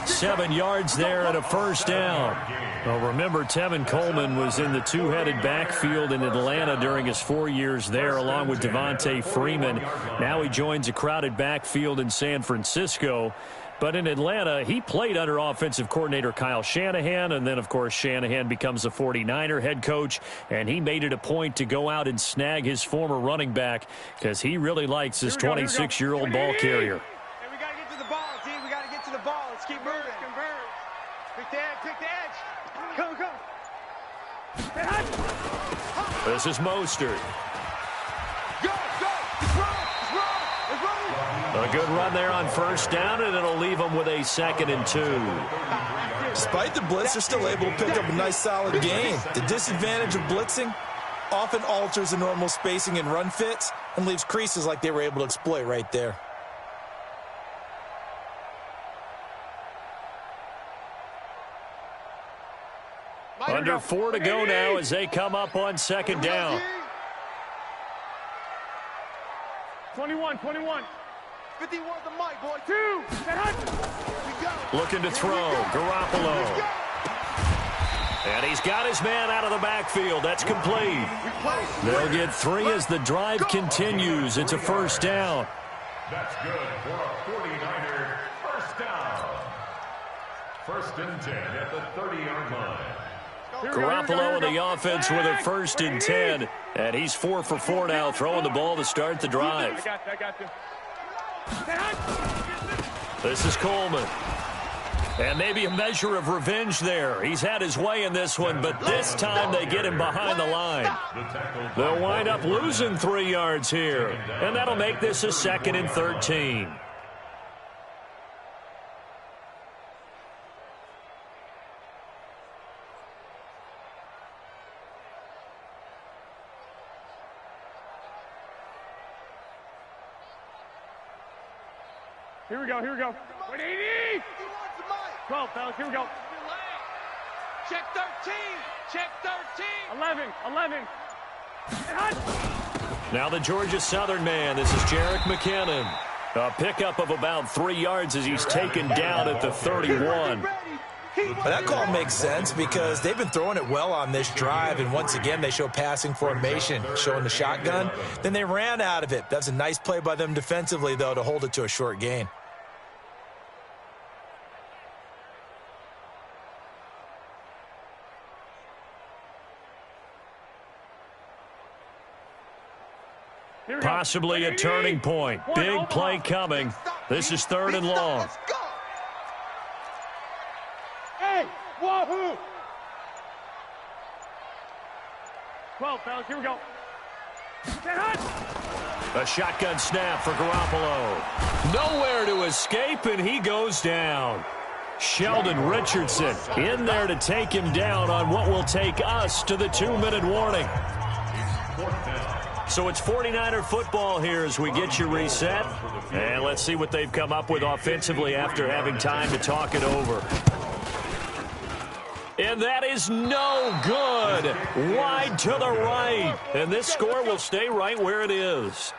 7 yards there and a first down. Well, remember, Tevin Coleman was in the two-headed backfield in Atlanta during his 4 years there, along with Devontae Freeman. Now he joins a crowded backfield in San Francisco. But in Atlanta, he played under offensive coordinator Kyle Shanahan, and then, of course, Shanahan becomes the 49er head coach, and he made it a point to go out and snag his former running back because he really likes his 26-year-old ball carrier. And we got to get to the ball, team. We got to get to the ball. Let's keep moving. Converge. Pick the edge. Come. This is Mostert. Go. Let's run. A good run there on first down, and it'll leave them with a 2nd and 2. Despite the blitz, they're still able to pick up a nice, solid gain. The disadvantage of blitzing often alters the normal spacing and run fits and leaves creases like they were able to exploit right there. Under 4 to go now as they come up on 2nd down. 21. 51's the mic, boy. 2. Looking to throw. Garoppolo. And he's got his man out of the backfield. That's complete. They'll get 3 as the drive continues. It's a first down. That's good for a 49er first down. 1st and 10 at the 30-yard line. Garoppolo in the offense with a 1st and 10. And he's 4 for 4 now, throwing the ball to start the drive. I got you. This is Coleman. And maybe a measure of revenge there. He's had his way in this one, but this time they get him behind the line. They'll wind up losing 3 yards here. And that'll make this a 2nd and 13. Here we go. 180. 12, fellas. Here we go. Check 13. 11. Now the Georgia Southern man. This is Jerick McKinnon. A pickup of about 3 yards as he's taken down at the 31. But that call makes sense because they've been throwing it well on this drive, and once again they show passing formation, showing the shotgun. Then they ran out of it. That's a nice play by them defensively, though, to hold it to a short gain. Possibly a turning point. Big play coming. This is 3rd and long. Hey, wahoo! 12, fellas. Here we go. A shotgun snap for Garoppolo. Nowhere to escape, and he goes down. Sheldon Richardson in there to take him down on what will take us to the 2-minute warning. So it's 49er football here as we get you reset. And let's see what they've come up with offensively after having time to talk it over. And that is no good. Wide to the right. And this score will stay right where it is.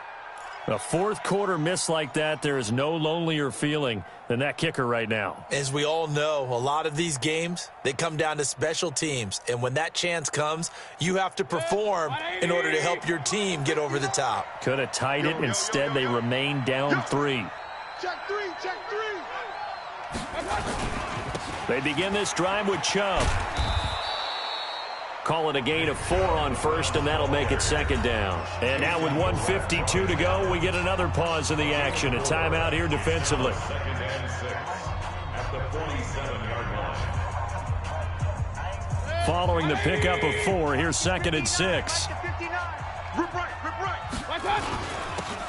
A 4th quarter miss like that, there is no lonelier feeling than that kicker right now. As we all know, a lot of these games, they come down to special teams. And when that chance comes, you have to perform in order to help your team get over the top. Could have tied it. Instead, they remain down 3. Check 3. They begin this drive with Chubb. Call it a gain of 4 on first, and that'll make it 2nd down. And now with 1:52 to go, we get another pause in the action. A timeout here defensively. 2nd and 6 at the 47-yard line. Following the pickup of 4, here's 2nd and 6. Rip right.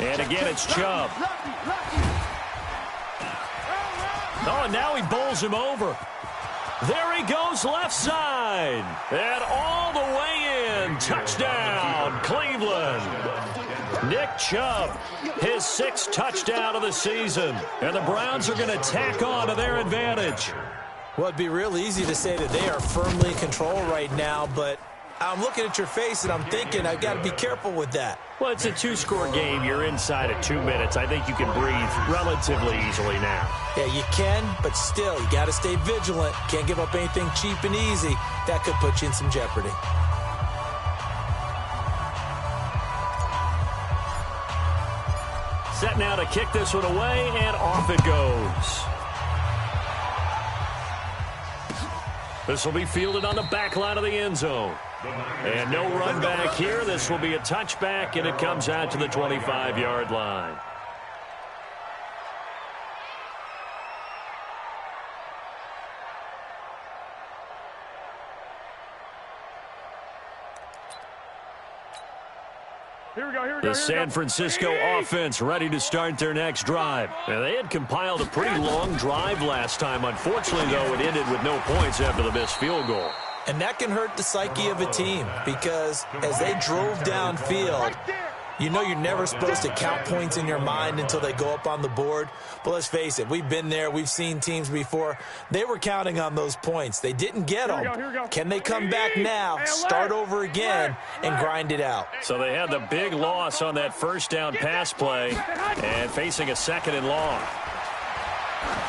And again, it's Chubb. Oh, and now he bowls him over. There he goes left side. And all the way in. Touchdown, Cleveland. Nick Chubb, his 6th touchdown of the season. And the Browns are going to tack on to their advantage. Well, it'd be real easy to say that they are firmly in control right now, but I'm looking at your face, and I'm thinking I've got to be careful with that. Well, it's a two-score game. You're inside of 2 minutes. I think you can breathe relatively easily now. Yeah, you can, but still, you got to stay vigilant. Can't give up anything cheap and easy. That could put you in some jeopardy. Set now to kick this one away, and off it goes. This will be fielded on the back line of the end zone. And no run back here. This will be a touchback, and it comes out to the 25-yard line. The San Francisco offense ready to start their next drive. Now, they had compiled a pretty long drive last time. Unfortunately, though, it ended with no points after the missed field goal. And that can hurt the psyche of a team because as they drove downfield, you know you're never supposed to count points in your mind until they go up on the board. But let's face it, we've been there. We've seen teams before. They were counting on those points. They didn't get them. Can they come back now, start over again, and grind it out? So they had the big loss on that first down pass play and facing a second and long.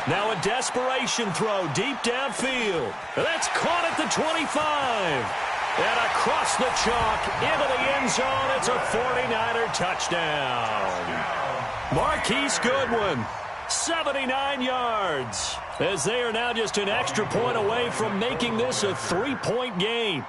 Now a desperation throw deep downfield. That's caught at the 25. And across the chalk into the end zone. It's a 49er touchdown. Marquise Goodwin, 79 yards. As they are now just an extra point away from making this a three-point game.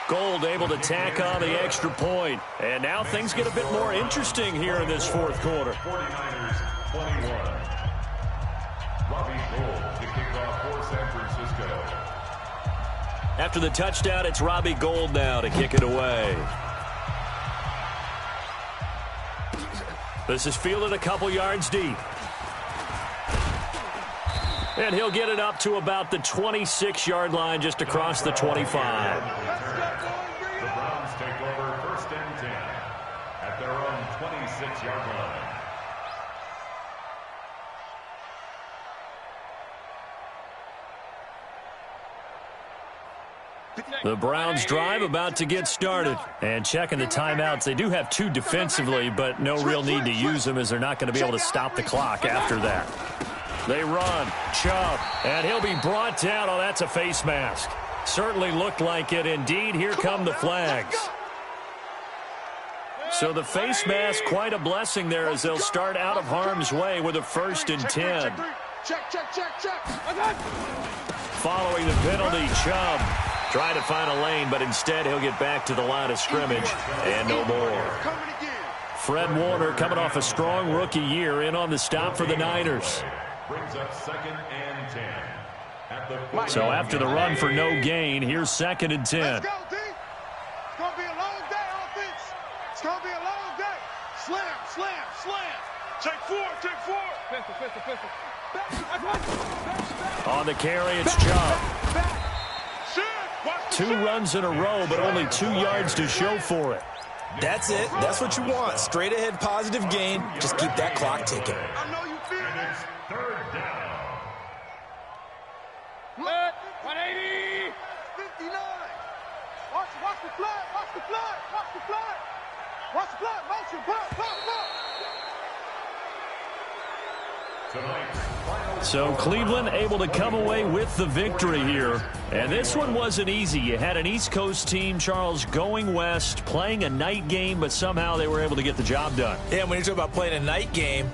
Gold able to tack on the extra point. And now things get a bit more interesting here in this fourth quarter. 49ers 21. Robbie Gold to kick off for San Francisco. After the touchdown, it's Robbie Gold now to kick it away. This is fielded a couple yards deep. And he'll get it up to about the 26-yard line just across the 25. The Browns take over first and 10 at their own 26-yard line. The Browns drive about to get started. And checking the timeouts, they do have two defensively, but no real need to use them as they're not going to be able to stop the clock after that. They run, Chubb, and he'll be brought down. Oh, that's a face mask. Certainly looked like it. Indeed, here come the flags. So the face mask, quite a blessing there as they'll start out of harm's way with a 1st and 10. Following the penalty, Chubb trying to find a lane, but instead he'll get back to the line of scrimmage and no more. Fred Warner coming off a strong rookie year in on the stop for the Niners. Brings up 2nd and 10. So after the run for no gain, here's 2nd and 10. Let's go, D. It's going to be a long day, offense. It's going to be a long day. Slam, slam, slam. Take four, take four. On the carry, it's Chubb. 2 runs in a row, but only 2 yards to show for it. That's it. That's what you want. Straight ahead positive gain. Just keep that clock ticking. I know you feel And it. it's 3rd down. 180. 59. Watch the flag. Watch the flag. Watch the flag. Watch the flag. Motion. Block. So Cleveland able to come away with the victory here. And this one wasn't easy. You had an East Coast team, Charles, going west, playing a night game, but somehow they were able to get the job done. Yeah, when you talk about playing a night game,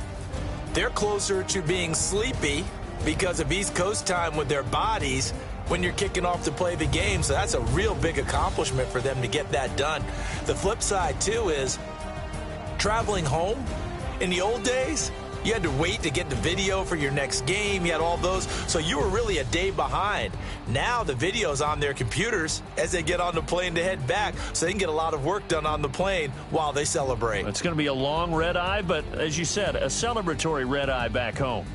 they're closer to being sleepy because of East Coast time with their bodies when you're kicking off to play the game. So that's a real big accomplishment for them to get that done. The flip side, too, is traveling home in the old days, you had to wait to get the video for your next game. You had all those. So you were really a day behind. Now the video's on their computers as they get on the plane to head back. So they can get a lot of work done on the plane while they celebrate. It's going to be a long red eye, but as you said, a celebratory red eye back home.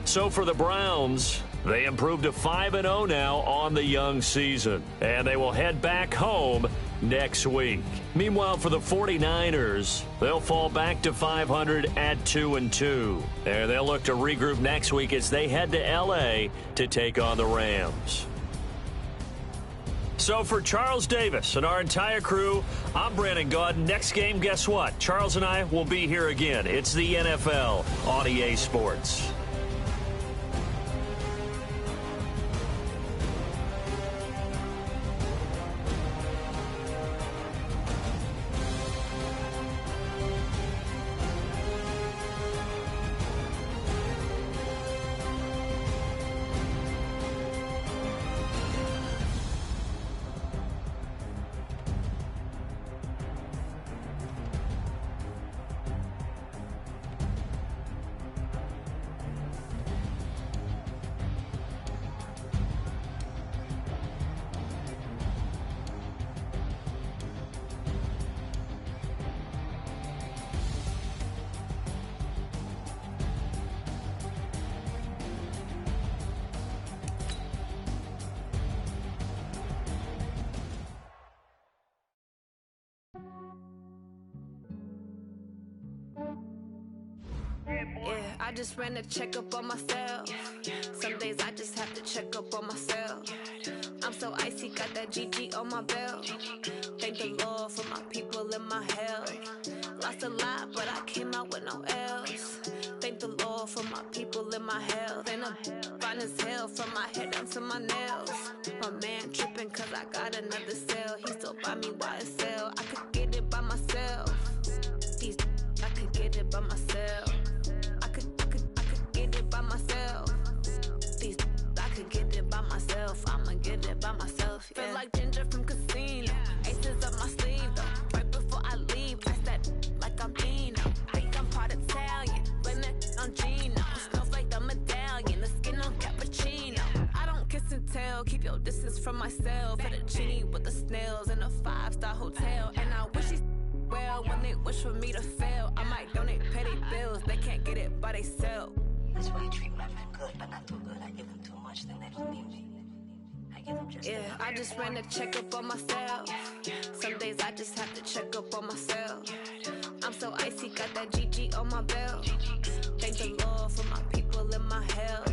So for the Browns, they improved to 5-0 now on the young season. And they will head back home next week. Meanwhile, for the 49ers, they'll fall back to 500 at 2-2. There, they'll look to regroup next week as they head to L.A. to take on the Rams. So for Charles Davis and our entire crew, I'm Brandon Gaudin. Next game, guess what? Charles and I will be here again. It's the NFL on EA Sports. I just ran a checkup on myself. Some days I just have to check up on myself. I'm so icy, got that GG on my belt. Thank the Lord for my people and my health. Lost a lot, but I came out with no L's. Thank the Lord for my people and my health. And I'm fine as hell from my head down to my nails. My man tripping cause I got another cell. He still buy me YSL. I could get it by myself. I could get it by myself. I could get it by myself. I could get it by myself. I'ma get it by myself. Yeah. Feel like Ginger from Casino. Aces up my sleeve though. Right before I leave, I said like I'm Dino. Think I'm part Italian. Blame it on Gino. Snowflake the medallion. The skin on cappuccino. I don't kiss and tell. Keep your distance from myself. At a genie with the snails in a 5-star hotel. And I wish he's well when they wish for me to fail. I might donate petty bills. They can't get it by themselves. That's why you treat women good, but not too good. I give them too much, then they don't need me. I give them just enough. I just ran a checkup on myself. Some days I just have to check up on myself. I'm so icy, got that GG on my belt. Thank the Lord for my people and my health.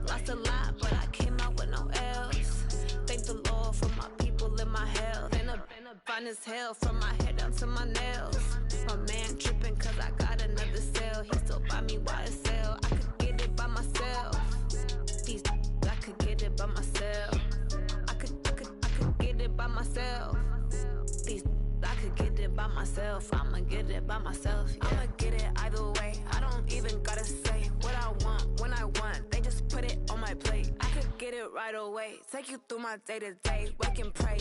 Lost a lot, but I came out with no L's. Thank the Lord for my people and my health. And I'm fine as hell from my head down to my nails. My man tripping cause I got another cell. He still buy me YSL. I could get it by myself. I could get it by myself. I could get it by myself. I could get it by myself. I'ma get it by myself. Yeah. I'ma get it either way. I don't even gotta say what I want when I want. They just put it on my plate. I could get it right away. Take you through my day to day. Wake and pray.